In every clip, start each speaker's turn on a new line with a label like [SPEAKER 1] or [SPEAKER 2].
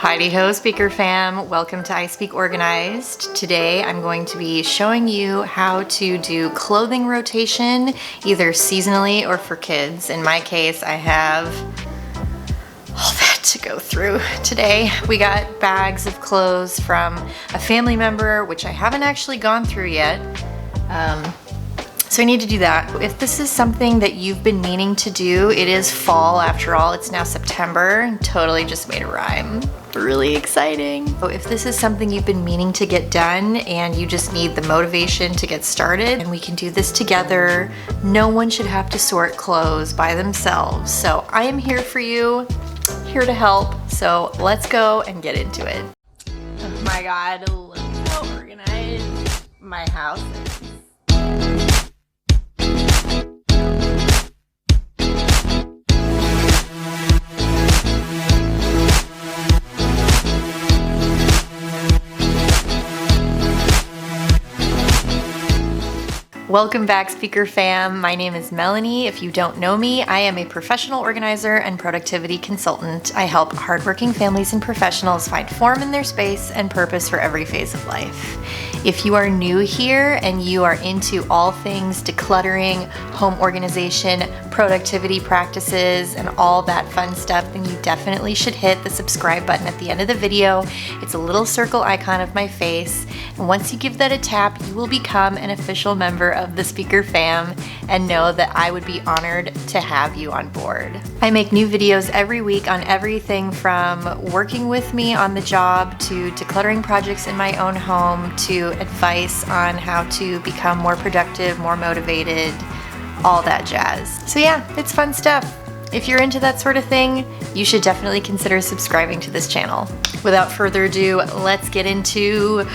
[SPEAKER 1] Heidi ho, speaker fam. Welcome to I Speak Organized. Today I'm going to be showing you how to do clothing rotation, either seasonally or for kids. In my case, I have all that to go through today. We got bags of clothes from a family member, which I haven't actually gone through yet. So I need to do that. If this is something that you've been meaning to do, it is fall after all. It's now September. Totally just made a rhyme. Really exciting. So if this is something you've been meaning to get done and you just need the motivation to get started, and we can do this together. No one should have to sort clothes by themselves. So I am here for you, here to help. So let's go and get into it. Oh my God, look how organized my house is. Welcome back, speaker fam. My name is Melanie. If you don't know me, I am a professional organizer and productivity consultant. I help hardworking families and professionals find form in their space and purpose for every phase of life. If you are new here and you are into all things decluttering, home organization, productivity practices, and all that fun stuff, then you definitely should hit the subscribe button at the end of the video. It's a little circle icon of my face. And once you give that a tap, you will become an official member of the speaker fam, and know that I would be honored to have you on board. I make new videos every week on everything from working with me on the job to decluttering projects in my own home to advice on how to become more productive, more motivated, all that jazz. So yeah, it's fun stuff. If you're into that sort of thing, you should definitely consider subscribing to this channel. Without further ado, let's get into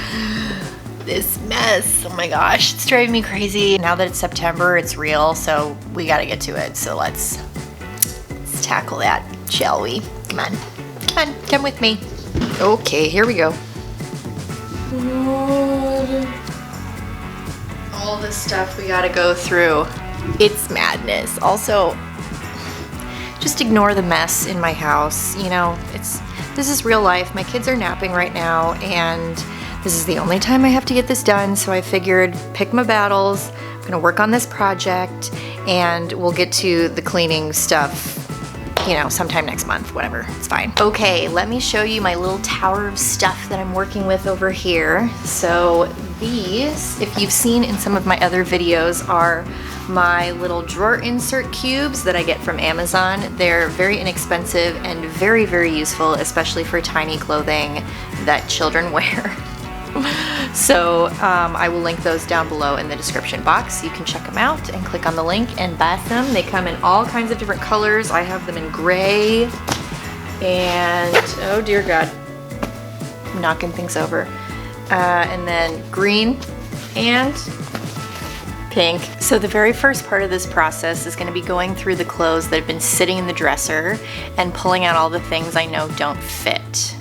[SPEAKER 1] this mess. Oh my gosh, it's driving me crazy. Now that it's September, it's real, so we gotta get to it. So let's tackle that, shall we? Come on, come with me. Okay, here we go. All this stuff we gotta go through. It's madness. Also, just ignore the mess in my house. You know, this is real life. My kids are napping right now, and this is the only time I have to get this done, so I figured pick my battles. I'm gonna work on this project, and we'll get to the cleaning stuff, you know, sometime next month, whatever, it's fine. Okay, let me show you my little tower of stuff that I'm working with over here. So these, if you've seen in some of my other videos, are my little drawer insert cubes that I get from Amazon. They're very inexpensive and very, very useful, especially for tiny clothing that children wear. So I will link those down below in the description box. You can check them out and click on the link and buy some. They come in all kinds of different colors. I have them in gray and, oh dear God, I'm knocking things over. And then green and pink. So the very first part of this process is going to be going through the clothes that have been sitting in the dresser and pulling out all the things I know don't fit.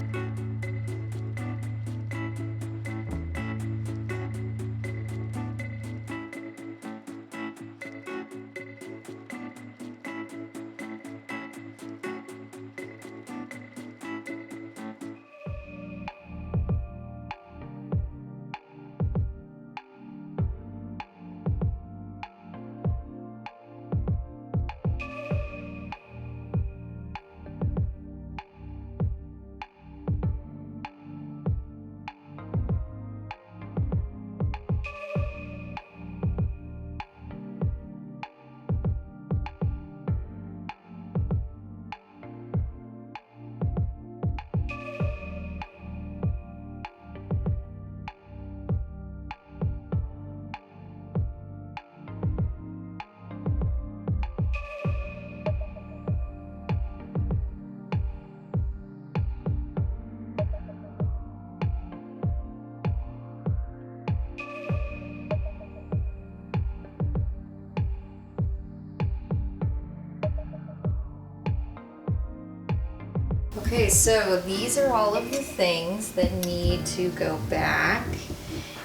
[SPEAKER 1] Okay, so these are all of the things that need to go back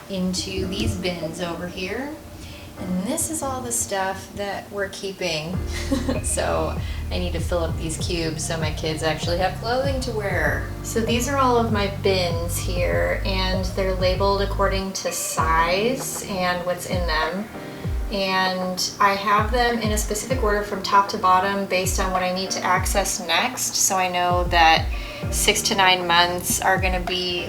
[SPEAKER 1] into these bins over here. And this is all the stuff that we're keeping. So I need to fill up these cubes so my kids actually have clothing to wear. So these are all of my bins here, and they're labeled according to size and what's in them. And I have them in a specific order from top to bottom based on what I need to access next. So I know that 6 to 9 months are gonna be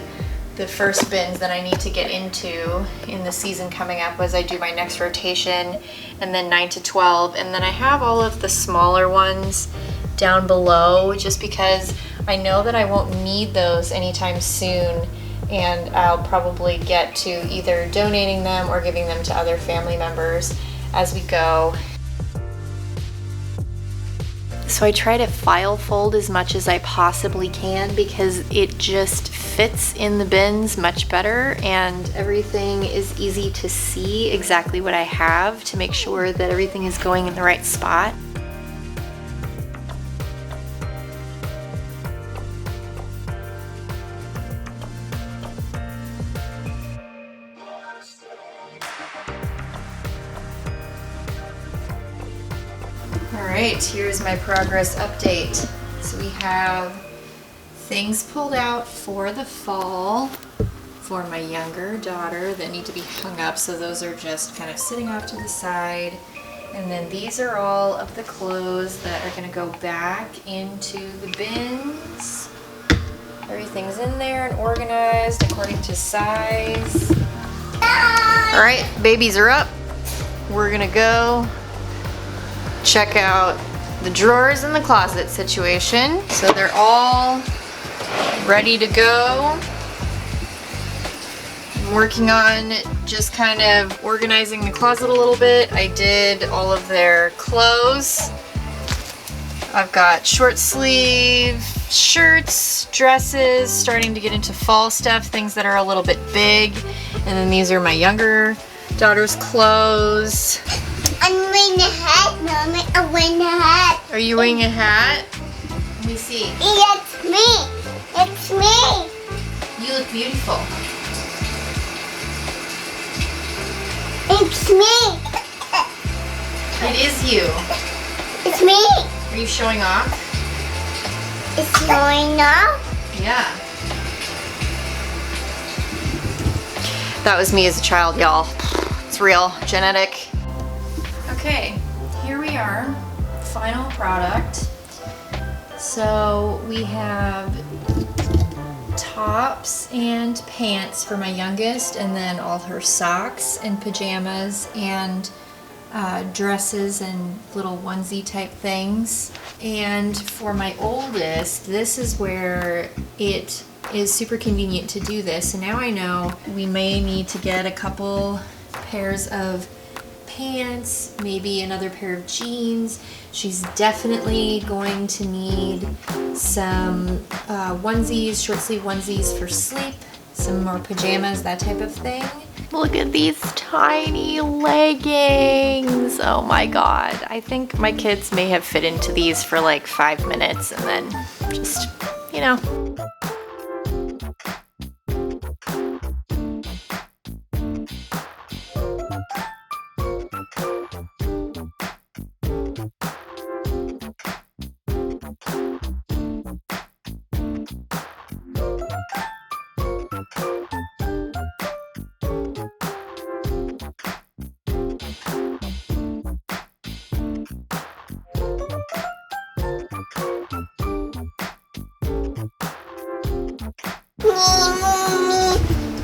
[SPEAKER 1] the first bins that I need to get into in the season coming up as I do my next rotation, and then 9 to 12. And then I have all of the smaller ones down below just because I know that I won't need those anytime soon, and I'll probably get to either donating them or giving them to other family members as we go. So I try to file fold as much as I possibly can because it just fits in the bins much better, and everything is easy to see exactly what I have to make sure that everything is going in the right spot. Alright, here's my progress update. So we have things pulled out for the fall for my younger daughter that need to be hung up, so those are just kind of sitting off to the side. And then these are all of the clothes that are going to go back into the bins. Everything's in there and organized according to size. Alright, babies are up. We're going to go check out the drawers in the closet situation. So they're all ready to go. I'm working on just kind of organizing the closet a little bit. I did all of their clothes. I've got short sleeve shirts, dresses, starting to get into fall stuff, things that are a little bit big. And then these are my younger daughter's clothes.
[SPEAKER 2] I'm wearing a hat, Mommy. I'm wearing a hat.
[SPEAKER 1] Are you wearing a hat? Let me see.
[SPEAKER 2] It's me. It's me.
[SPEAKER 1] You look beautiful.
[SPEAKER 2] It's me.
[SPEAKER 1] It is you.
[SPEAKER 2] It's me.
[SPEAKER 1] Are you showing off?
[SPEAKER 2] It's showing up.
[SPEAKER 1] Yeah. That was me as a child, y'all. It's real, genetic. Okay, here we are, final product. So we have tops and pants for my youngest, and then all her socks and pajamas and dresses and little onesie type things. And for my oldest, this is where it is super convenient to do this. So now I know we may need to get a couple pairs of pants, maybe another pair of jeans. She's definitely going to need some onesies, short sleeve onesies for sleep, some more pajamas, that type of thing. Look at these tiny leggings. Oh my God. I think my kids may have fit into these for like 5 minutes and then just, you know.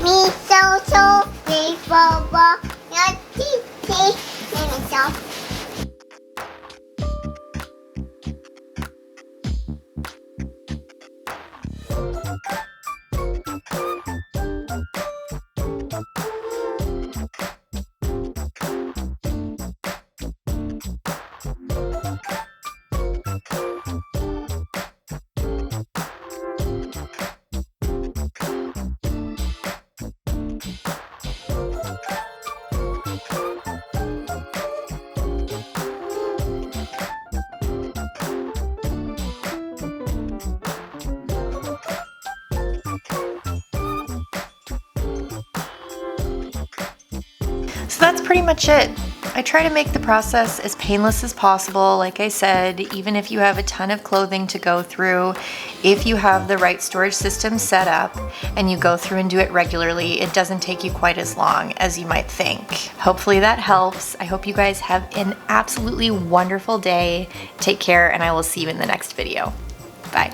[SPEAKER 2] Me, so, me, baba, not me, so.
[SPEAKER 1] So that's pretty much it. I try to make the process as painless as possible. Like I said, even if you have a ton of clothing to go through, if you have the right storage system set up and you go through and do it regularly, it doesn't take you quite as long as you might think. Hopefully that helps. I hope you guys have an absolutely wonderful day. Take care, and I will see you in the next video. Bye.